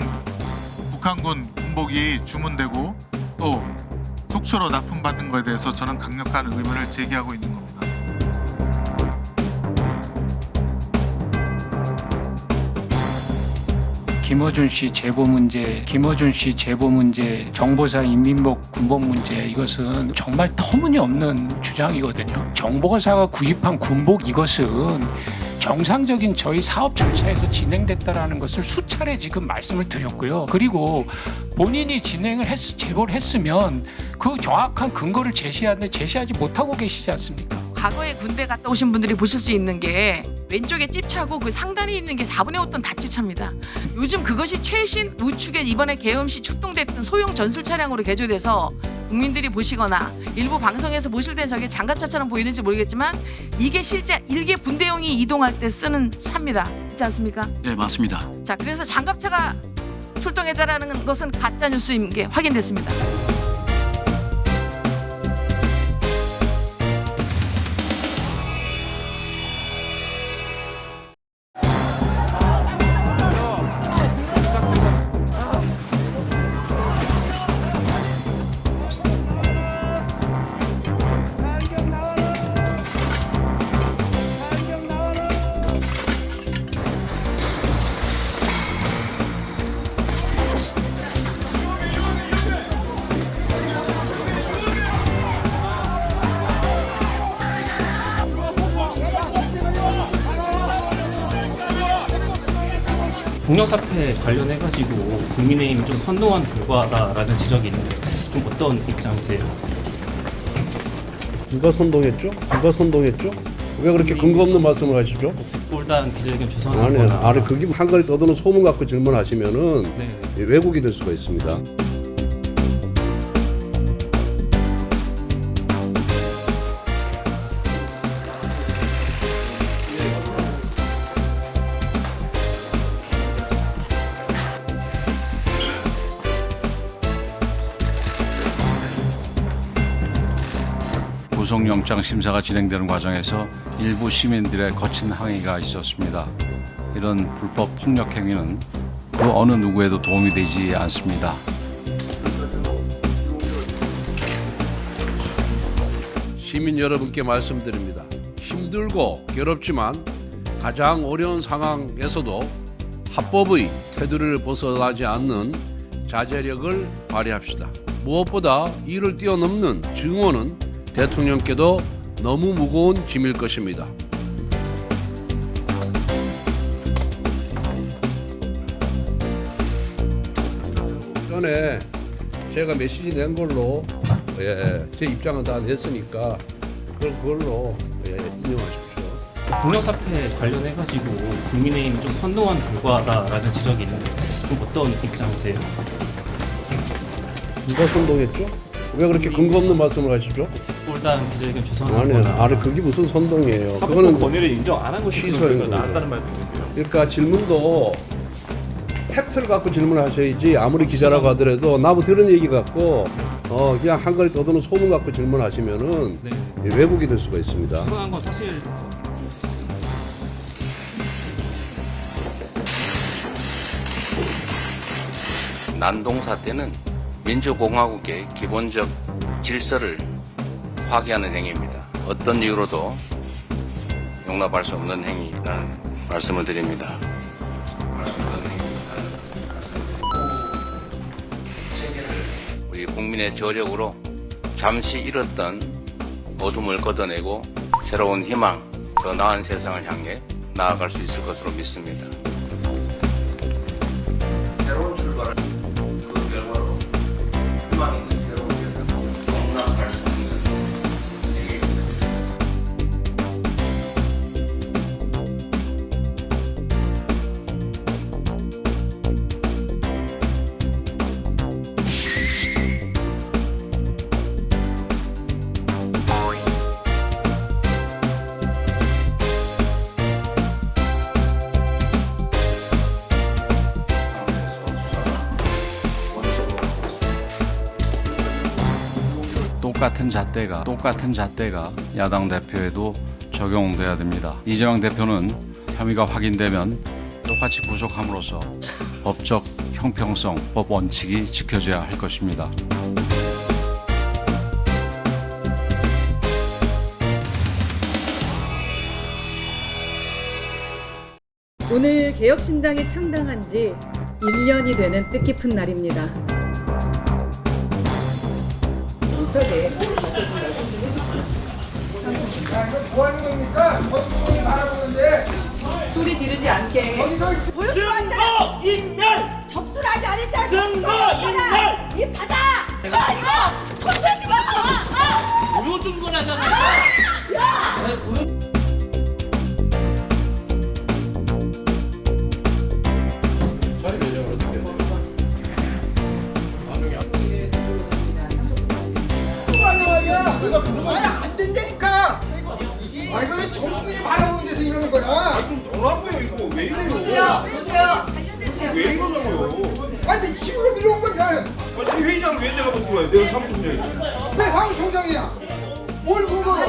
북한군 군복이 주문되고 또 속초로 납품받은 것에 대해서 저는 강력한 의문을 제기하고 있는 겁니다. 김어준 씨 제보 문제, 정보사 인민복 군복 문제, 이것은 정말 터무니없는 주장이거든요. 정보사가 구입한 군복 이것은 정상적인 저희 사업 절차에서 진행됐다라는 것을 수차례 지금 말씀을 드렸고요. 그리고 본인이 제보를 했으면 그 정확한 근거를 제시하지 못하고 계시지 않습니까? 과거에 군대 갔다 오신 분들이 보실 수 있는 게 왼쪽에 찝차고 그 상단에 있는 게 4분의 5톤 다찌차입니다. 요즘 그것이 최신 우측에 이번에 계엄 시 출동됐던 소형 전술 차량으로 개조돼서 국민들이 보시거나 일부 방송에서 보실 때 저게 장갑차처럼 보이는지 모르겠지만 이게 실제 일개 분대용이 이동할 때 쓰는 차입니다. 있지 않습니까? 네, 맞습니다. 자, 그래서 장갑차가 출동했다라는 것은 가짜 뉴스인 게 확인됐습니다. 동력 사태 관련해가지고 국민의힘이 좀 선동한 결과다라는 지적이 있는데 좀 어떤 입장이세요? 누가 선동했죠? 왜 그렇게 근거 없는 말씀을 하시죠? 꼴단 기자회견 주선하거나 아니 그게 한가리 떠드는 소문 갖고 질문하시면은 네. 왜곡이 될 수가 있습니다. 구속영장 심사가 진행되는 과정에서 일부 시민들의 거친 항의가 있었습니다. 이런 불법 폭력 행위는 그 어느 누구에도 도움이 되지 않습니다. 시민 여러분께 말씀드립니다. 힘들고 괴롭지만 가장 어려운 상황에서도 합법의 테두리를 벗어나지 않는 자제력을 발휘합시다. 무엇보다 이를 뛰어넘는 증오는 대통령께도 너무 무거운 짐일 것입니다. 전에 제가 메시지 낸 걸로 제 입장은 다 냈으니까 그걸로 인용하십시오. 동력 사태 관련해가지고 국민의힘이 좀 선동한 결과다라는 지적이 있는데 좀 어떤 입장이세요? 누가 선동했죠? 왜 그렇게 근거 없는 말씀을 하시죠? 꼴단 기자회견 주선하거나 아니 그게 무슨 선동이에요? 그거는 권위를 인정 안 한 것이 취소인 나왔다는 말도 있는데요. 그러니까 질문도 팩트를 갖고 질문하셔야지. 아무리 기자라고 하더라도 나무 들은 얘기 갖고 그냥 한가리 떠드는 소문 갖고 질문하시면은 왜곡이 될 수가 있습니다. 수상한 건 사실. 난동 사태는 민주공화국의 기본적 질서를 파괴하는 행위입니다. 어떤 이유로도 용납할 수 없는 행위라는 말씀을 드립니다. 우리 국민의 저력으로 잠시 잃었던 어둠을 걷어내고 새로운 희망, 더 나은 세상을 향해 나아갈 수 있을 것으로 믿습니다. 새로운 출발을 그 결과로 희망 있는 새로운 세상을 용납할 수 없는 얘기입니다. 똑같은 잣대가 야당 대표에도 적용돼야 됩니다. 이재명 대표는 혐의가 확인되면 똑같이 구속함으로써 법적 형평성, 법 원칙이 지켜져야 할 것입니다. 오늘 개혁신당이 창당한 지 1년이 되는 뜻깊은 날입니다. 뭐 하는 겁니까? 거기 바라보는데 소리 지르지 않게. 증거 인멸! 접수를 하지 않았잖아. 증거 인멸! 입 닫아. 이거 손 대지 마. 무효 증거라잖아. 야. 안 된다니까. 아 이거 왜 정부인이 바라보는데도 이러는 거야? 좀 너라고요 이거 왜 이래요? 보세요. 왜 이러냐고요? 아니 근데 힘으로 밀어온 건데. 아니 회의장 왜 내가 못 들어요? 내가 사무총장이야. 왜 사무총장이야? 뭘 근거로?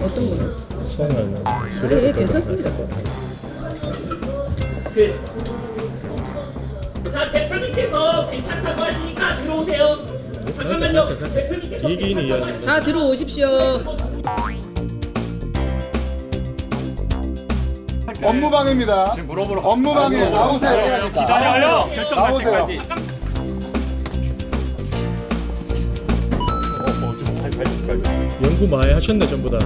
어떤 거요? 선언. 네, 괜찮습니다. 자 대표님께서 괜찮다고 하시니까 들어오세요. 잠깐만요. 대표님께서 괜찮다고 다 들어오십시오. 업무방해입니다. 지금 물어보러 업무방해 나오세요. 기다려요. 결정 날 나오세요. 때까지. 연구 많이 하셨네 전부 다.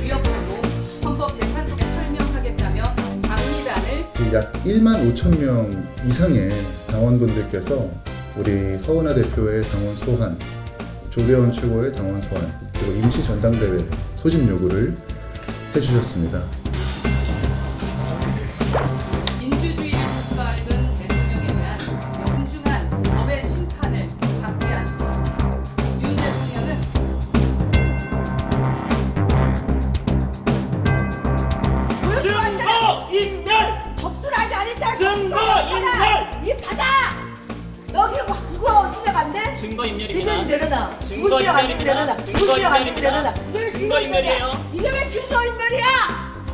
위협하고 헌법재판소에 설명하겠다며 방미단을 약 1만 5천 명 이상의 당원분들께서 우리 서은하 대표의 당원 소환, 조배원 최고의 당원 소환, 그리고 임시 전당대회 소집 요구를 해주셨습니다. 민주주의를 짓밟은 대통령에 대한 엄중한 법의 심판을 받지 않습니다. 윤 대통령은 증거 인멸! 접수를 하지 않았잖아. 증거 인멸! 입 닫아. 너기 뭐 그거 실력 안 돼? 증거 인멸입니다. 대변인 내려놔. 증거 실력 안 되면 인멸입니다. 내려놔. 증거 실력 안 되면 인멸입니다. 내려놔. 증거 인멸이에요. 이게 왜 증거 인멸이야?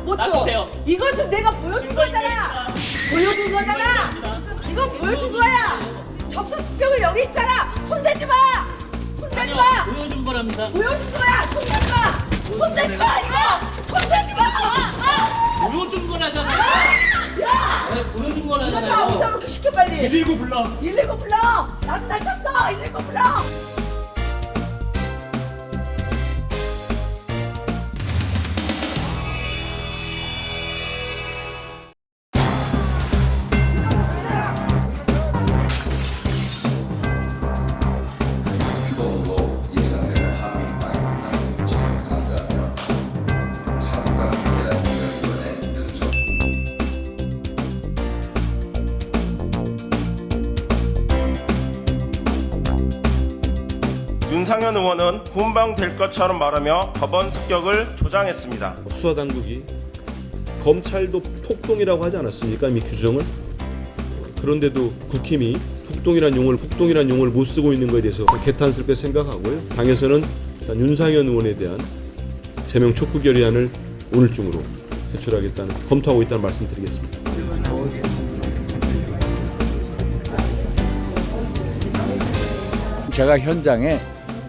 못 줘. 놔두세요. 이것은 내가 보여준 증거 거잖아. 인멸입니다. 보여준 거잖아. 이건 보여준 거야. 접수 수정을 여기 있잖아. 손대지 마. 손대지 마. 보여준 거랍니다. 보여준 거야. 손대지 마. 손대지 마. 이거 손대지 마. 보여준 거라잖아요. 야. 보여준 이거 거라잖아요. 다 아무도 시켜 빨리. 119 불러. 119 불러. 나도 다쳤어. 119 불러. 윤상현 의원은 훈방될 것처럼 말하며 법원 습격을 조장했습니다. 수사당국이 검찰도 폭동이라고 하지 않았습니까? 이미 규정을. 그런데도 국힘이 폭동이란 용어를 못 쓰고 있는 것에 대해서 개탄스럽게 생각하고요. 당에서는 일단 윤상현 의원에 대한 제명 촉구 결의안을 오늘 중으로 검토하고 있다는 말씀드리겠습니다. 제가 현장에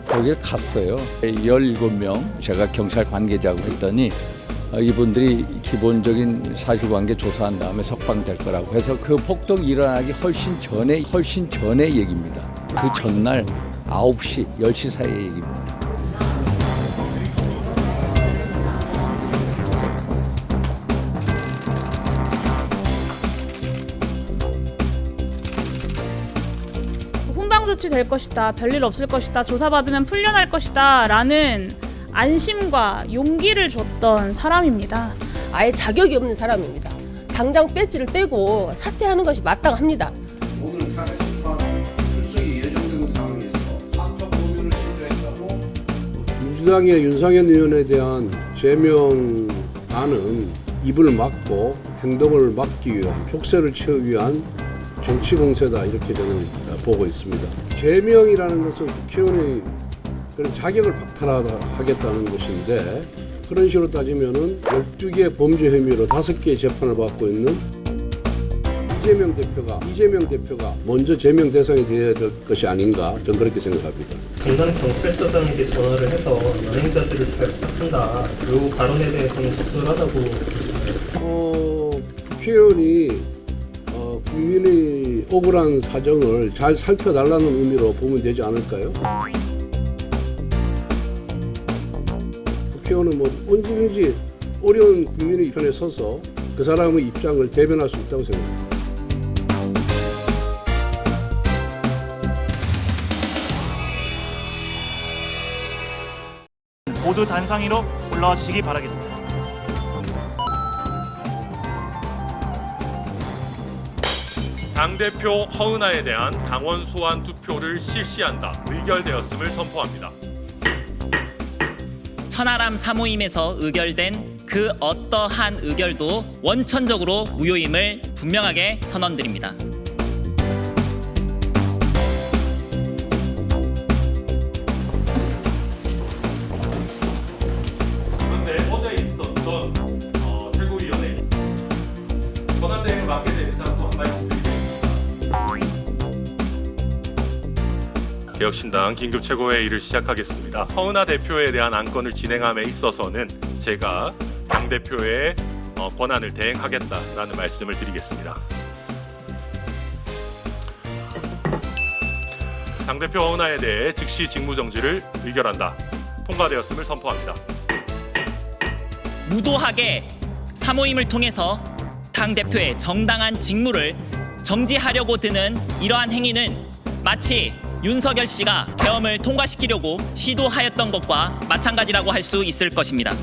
거기를 갔어요. 17명 제가 경찰 관계자고 했더니 이분들이 기본적인 사실관계 조사한 다음에 석방될 거라고 해서 그 폭동이 일어나기 훨씬 전에 얘기입니다. 그 전날 9시, 10시 사이의 얘기입니다. 훈방 조치될 것이다, 별일 없을 것이다, 조사받으면 풀려날 것이다 라는 안심과 용기를 줬던 사람입니다. 아예 자격이 없는 사람입니다. 당장 배지를 떼고 사퇴하는 것이 마땅합니다. 오늘 탄핵 심판 출석이 예정된 상황에서 사퇴 보면을 신청했다고 민주당의 윤상현 의원에 대한 제명안은 입을 막고 행동을 막기 위한 족쇄를 채우기 위한 정치 공세다 이렇게 저는 보고 있습니다. 제명이라는 것은 국회의원의 그런 자격을 박탈하겠다는 것인데 그런 식으로 따지면은 12개 범죄 혐의로 5개의 재판을 받고 있는 이재명 대표가 먼저 제명 대상이 되어야 될 것이 아닌가 저는 그렇게 생각합니다. 강남 경찰서장에게 전화를 해서 연행자들을 잘 부탁한다. 이 발언에 대해서는 적절하다고 국회의원이 국민의 억울한 사정을 잘 살펴달라는 의미로 보면 되지 않을까요? 국회의원은 언제든지 어려운 국민의 편에 서서 그 사람의 입장을 대변할 수 있다고 생각합니다. 모두 단상위로 올라와 주시기 바라겠습니다. 당대표 허은하에 대한 당원 소환 투표를 실시한다. 의결되었음을 선포합니다. 천하람 사모임에서 의결된 그 어떠한 의결도 원천적으로 무효임을 분명하게 선언드립니다. 그런데 어제 있었던 최고위원회 권한대행을 맡게 된 인사도 한 말씀 드리겠습니다. 개혁신당 긴급 최고회의를 시작하겠습니다. 허은하 대표에 대한 안건을 진행함에 있어서는 제가 당대표의 권한을 대행하겠다라는 말씀을 드리겠습니다. 당대표 허은하에 대해 즉시 직무정지를 의결한다. 통과되었음을 선포합니다. 무도하게 사모임을 통해서 당대표의 정당한 직무를 정지하려고 드는 이러한 행위는 마치 윤석열 씨가 계엄을 통과시키려고 시도하였던 것과 마찬가지라고 할 수 있을 것입니다.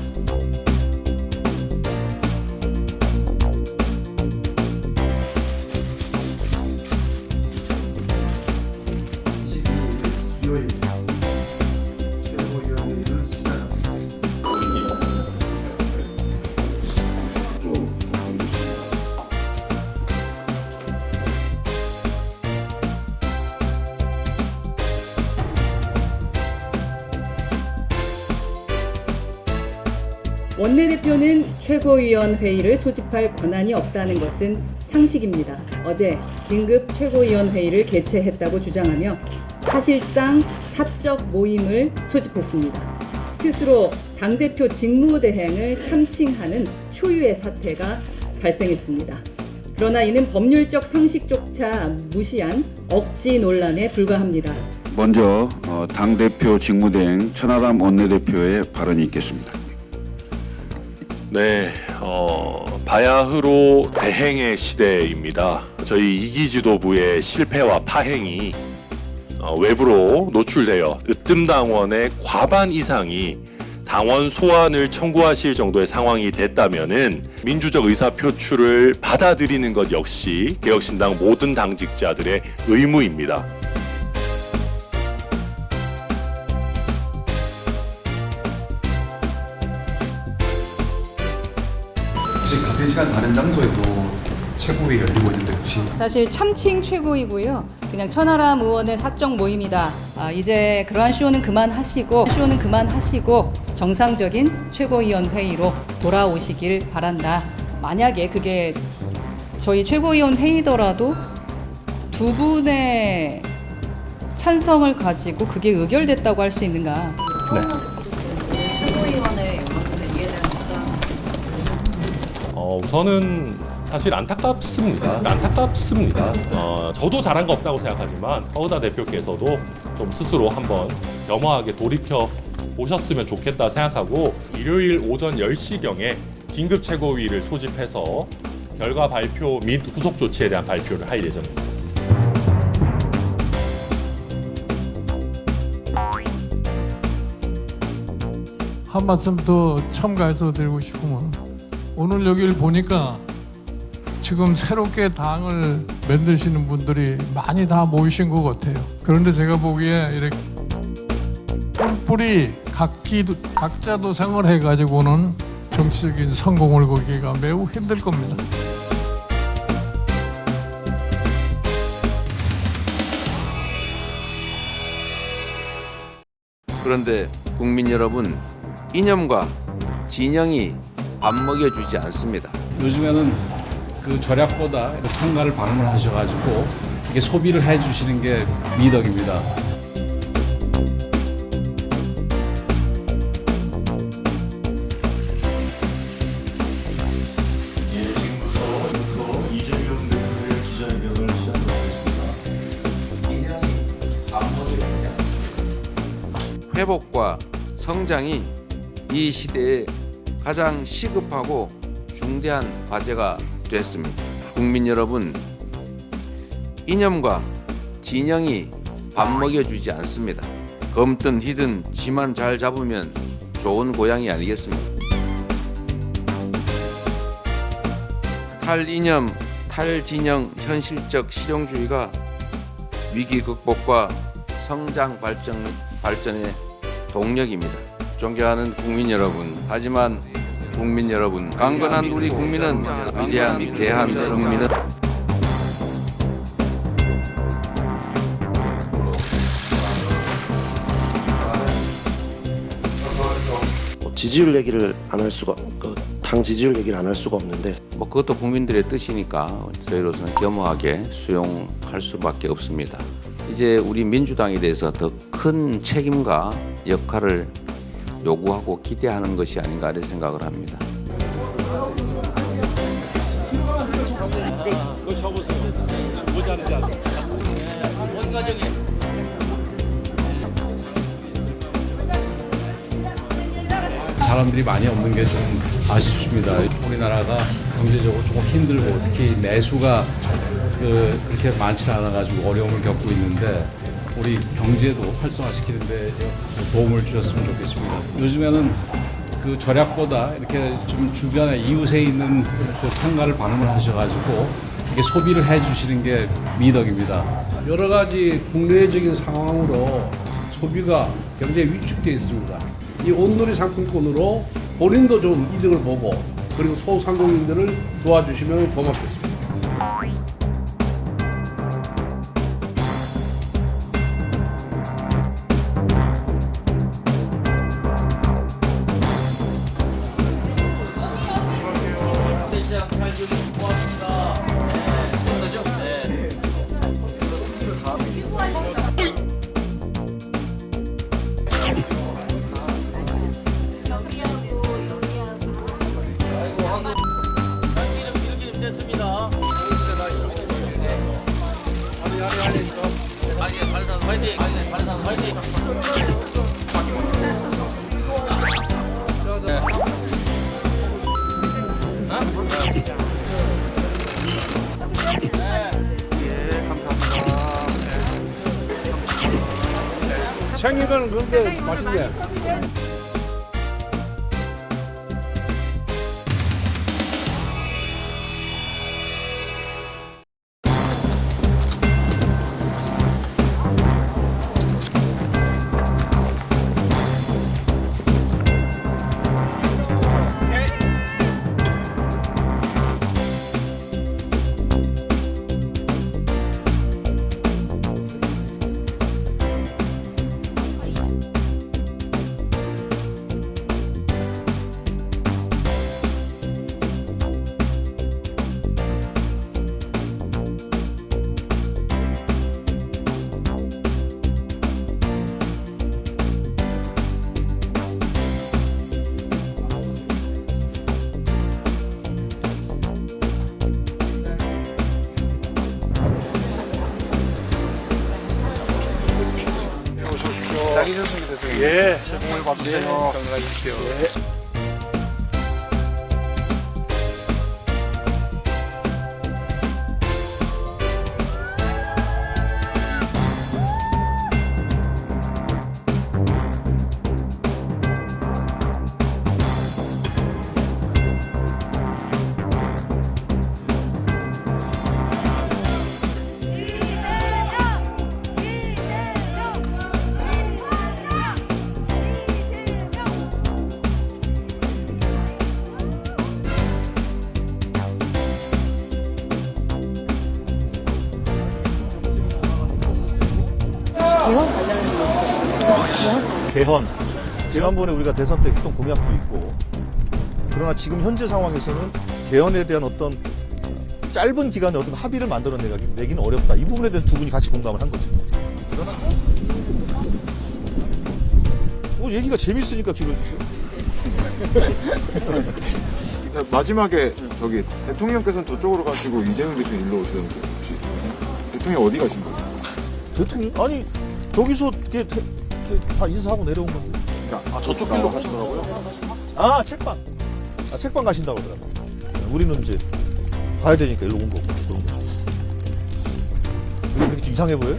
원내대표는 최고위원회의를 소집할 권한이 없다는 것은 상식입니다. 어제 긴급 최고위원회의를 개최했다고 주장하며 사실상 사적 모임을 소집했습니다. 스스로 당대표 직무대행을 참칭하는 초유의 사태가 발생했습니다. 그러나 이는 법률적 상식조차 무시한 억지 논란에 불과합니다. 먼저 당대표 직무대행 천하람 원내대표의 발언이 있겠습니다. 네, 바야흐로 대행의 시대입니다. 저희 2기 지도부의 실패와 파행이 외부로 노출되어 으뜸당원의 과반 이상이 당원 소환을 청구하실 정도의 상황이 됐다면은 민주적 의사표출을 받아들이는 것 역시 개혁신당 모든 당직자들의 의무입니다. 혹시 같은 시간 다른 장소에서 최고위 열리고 있는데 혹시 사실 참칭 최고이고요. 그냥 천하람 의원의 사적 모임이다. 이제 그러한 쇼는 그만하시고 정상적인 최고위원 회의로 돌아오시길 바란다. 만약에 그게 저희 최고위원 회의더라도 두 분의 찬성을 가지고 그게 의결됐다고 할 수 있는가? 네. 최고위원의 연락처를 이해됩니다. 우선은 사실 안타깝습니다. 저도 잘한 거 없다고 생각하지만 허은하 대표께서도 좀 스스로 한번 겸허하게 돌이켜 보셨으면 좋겠다 생각하고 일요일 오전 10시경에 긴급 최고위를 소집해서 결과 발표 및 후속 조치에 대한 발표를 할 예정입니다. 한 말씀 더 첨가해서 드리고 싶으면 오늘 여기를 보니까 지금 새롭게 당을 만드시는 분들이 많이 다 모이신 것 같아요. 그런데 제가 보기에 이렇게 뿔뿔이 각자 도생을 해가지고는 정치적인 성공을 거기가 매우 힘들 겁니다. 그런데 국민 여러분, 이념과 진영이 밥 먹여주지 않습니다. 요즘에는 그 절약보다 상가를 방문을 하셔가지고 이게 소비를 해주시는 게 미덕입니다. 지금부터 이재명 대표의 기자회견을 시작하겠습니다. 진영이 밥 먹여주지 않습니다. 회복과 성장이 이 시대에 가장 시급하고 중대한 과제가 됐습니다. 국민 여러분, 이념과 진영이 밥 먹여주지 않습니다. 검든 희든 지만 잘 잡으면 좋은 고양이 아니겠습니까? 탈이념, 탈진영 현실적 실용주의가 위기 극복과 성장 발전의 동력입니다. 존경하는 국민 여러분, 하지만 국민 여러분, 강건한 우리 국민은 위대한 대한민국민은 지지율 얘기를 안 할 수가, 당 지지율 얘기를 안 할 수가 없는데 뭐 그것도 국민들의 뜻이니까 저희로서는 겸허하게 수용할 수밖에 없습니다. 이제 우리 민주당에 대해서 더 큰 책임과 역할을 요구하고 기대하는 것이 아닌가 이런 생각을 합니다. 사람들이 많이 없는 게 좀 아쉽습니다. 우리나라가 경제적으로 조금 힘들고 특히 내수가 그렇게 많지 않아가지고 어려움을 겪고 있는데 우리 경제도 활성화시키는데 도움을 주셨으면 좋겠습니다. 요즘에는 그 절약보다 이렇게 좀 주변에 이웃에 있는 그 상가를 방문을 하셔가지고 이게 소비를 해주시는 게 미덕입니다. 여러 가지 국내적인 상황으로 소비가 굉장히 위축되어 있습니다. 이 온누리 상품권으로 본인도 좀 이득을 보고 그리고 소상공인들을 도와주시면 고맙겠습니다. 생긴 거는 그런데 맛있네. 예, 새해 복 많이 받으세요. 건강하십시오. 개헌. 지난번에 우리가 대선 때 했던 공약도 있고, 그러나 지금 현재 상황에서는 개헌에 대한 어떤 짧은 기간에 어떤 합의를 만들어내기는 어렵다. 이 부분에 대한 두 분이 같이 공감을 한 거죠. 그러나 뭐 얘기가 재밌으니까 길어지죠. 마지막에 저기 대통령께서는 저쪽으로 가시고 이재명 대표님 일로 오셨는데 혹시 대통령 어디 가신 거예요? 대통령? 아니 저기서 이렇게 다 인사하고 내려온 건데. 아 저쪽 길로 가시더라고요. 아 책방. 아 책방 가신다고 하더라고. 우리는 이제 가야 되니까 일로 온 거고 그런 거. 왜 이렇게 좀 이상해 보여요?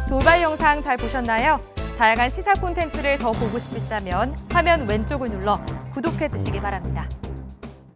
돌발 영상 잘 보셨나요? 다양한 시사 콘텐츠를 더 보고 싶으시다면 화면 왼쪽을 눌러 구독해 주시기 바랍니다.